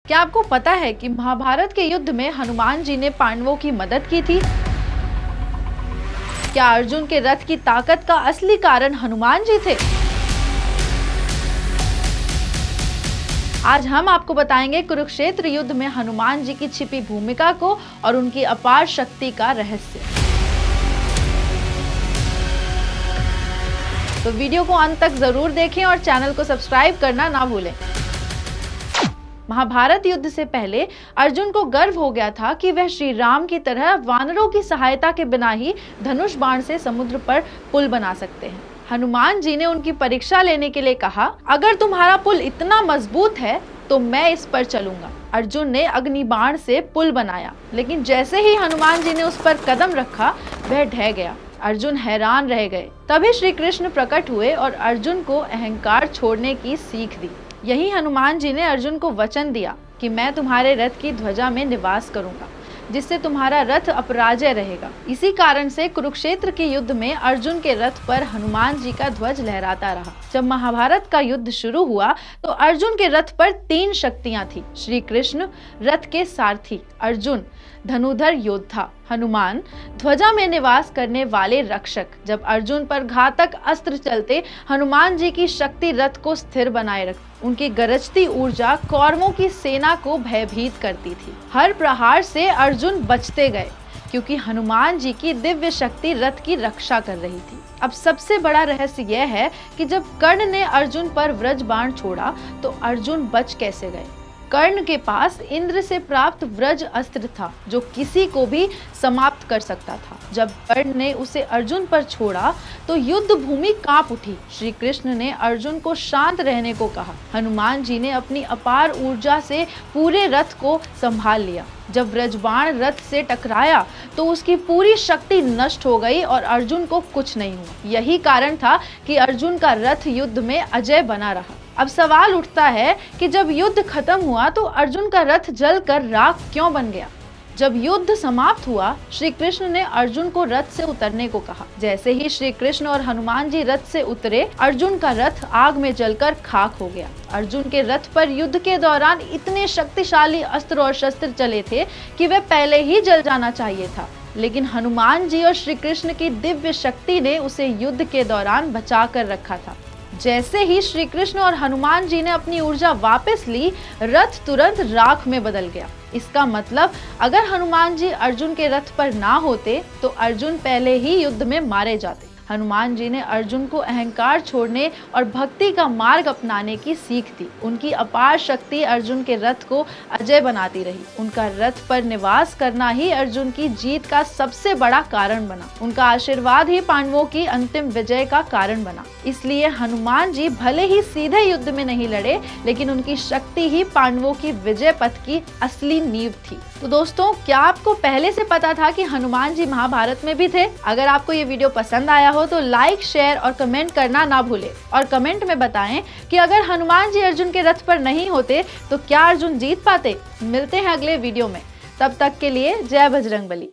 क्या आपको पता है कि महाभारत के युद्ध में हनुमान जी ने पांडवों की मदद की थी? क्या अर्जुन के रथ की ताकत का असली कारण हनुमान जी थे? आज हम आपको बताएंगे कुरुक्षेत्र युद्ध में हनुमान जी की छिपी भूमिका को और उनकी अपार शक्ति का रहस्य। तो वीडियो को अंत तक जरूर देखें और चैनल को सब्सक्राइब करना ना भूलें। महाभारत युद्ध से पहले अर्जुन को गर्व हो गया था कि वह श्री राम की तरह वानरों की सहायता के बिना ही धनुष बाण से समुद्र पर पुल बना सकते हैं। हनुमान जी ने उनकी परीक्षा लेने के लिए कहा, अगर तुम्हारा पुल इतना मजबूत है तो मैं इस पर चलूंगा। अर्जुन ने अग्निबाण से पुल बनाया, लेकिन जैसे ही हनुमान जी ने उस पर कदम रखा वह ढह गया। अर्जुन हैरान रह गए। तभी श्री कृष्ण प्रकट हुए और अर्जुन को अहंकार छोड़ने की सीख दी। यही हनुमान जी ने अर्जुन को वचन दिया कि मैं तुम्हारे रथ की ध्वजा में निवास करूंगा, जिससे तुम्हारा रथ अपराजय रहेगा। इसी कारण से कुरुक्षेत्र के युद्ध में अर्जुन के रथ पर हनुमान जी का ध्वज लहराता रहा। जब महाभारत का युद्ध शुरू हुआ तो अर्जुन के रथ पर 3 शक्तियां थी। श्री कृष्ण रथ के सारथी, अर्जुन धनुधर योद्धा, हनुमान ध्वजा में निवास करने वाले रक्षक। जब अर्जुन पर घातक अस्त्र चलते, हनुमान जी की शक्ति रथ को स्थिर बनाए रखती। उनकी गरजती ऊर्जा कौरवों की सेना को भयभीत करती थी। हर प्रहार से अर्जुन बचते गए क्योंकि हनुमान जी की दिव्य शक्ति रथ की रक्षा कर रही थी। अब सबसे बड़ा रहस्य यह है कि जब कर्ण ने अर्जुन पर व्रज बाण छोड़ा तो अर्जुन बच कैसे गए। कर्ण के पास इंद्र से प्राप्त व्रज अस्त्र था जो किसी को भी समाप्त कर सकता था। जब कर्ण ने उसे अर्जुन पर छोड़ा तो युद्ध भूमि कांप उठी। श्री कृष्ण ने अर्जुन को शांत रहने को कहा। हनुमान जी ने अपनी अपार ऊर्जा से पूरे रथ को संभाल लिया। जब व्रजबाण रथ से टकराया तो उसकी पूरी शक्ति नष्ट हो गई और अर्जुन को कुछ नहीं हुआ। यही कारण था कि अर्जुन का रथ युद्ध में अजय बना रहा। अब सवाल उठता है कि जब युद्ध खत्म हुआ तो अर्जुन का रथ जलकर राख क्यों बन गया? जब युद्ध समाप्त हुआ, श्री कृष्ण ने अर्जुन को रथ से उतरने को कहा। जैसे ही श्री कृष्ण और हनुमान जी रथ से उतरे, अर्जुन का रथ आग में जलकर खाक हो गया। अर्जुन के रथ पर युद्ध के दौरान इतने शक्तिशाली अस्त्र और शस्त्र चले थे कि वह पहले ही जल जाना चाहिए था, लेकिन हनुमान जी और श्री कृष्ण की दिव्य शक्ति ने उसे युद्ध के दौरान बचा कर रखा था। जैसे ही श्री कृष्ण और हनुमान जी ने अपनी ऊर्जा वापस ली, रथ तुरंत राख में बदल गया। इसका मतलब अगर हनुमान जी अर्जुन के रथ पर ना होते तो अर्जुन पहले ही युद्ध में मारे जाते। हनुमान जी ने अर्जुन को अहंकार छोड़ने और भक्ति का मार्ग अपनाने की सीख दी। उनकी अपार शक्ति अर्जुन के रथ को अजय बनाती रही। उनका रथ पर निवास करना ही अर्जुन की जीत का सबसे बड़ा कारण बना। उनका आशीर्वाद ही पांडवों की अंतिम विजय का कारण बना। इसलिए हनुमान जी भले ही सीधे युद्ध में नहीं लड़े, लेकिन उनकी शक्ति ही पांडवों की विजय पथ की असली नींव थी। तो दोस्तों, क्या आपको पहले से पता था कि हनुमान जी महाभारत में भी थे? अगर आपको ये वीडियो पसंद आया हो तो लाइक, शेयर और कमेंट करना ना भूलें। और कमेंट में बताएं कि अगर हनुमान जी अर्जुन के रथ पर नहीं होते तो क्या अर्जुन जीत पाते? मिलते हैं अगले वीडियो में। तब तक के लिए जय बजरंगबली।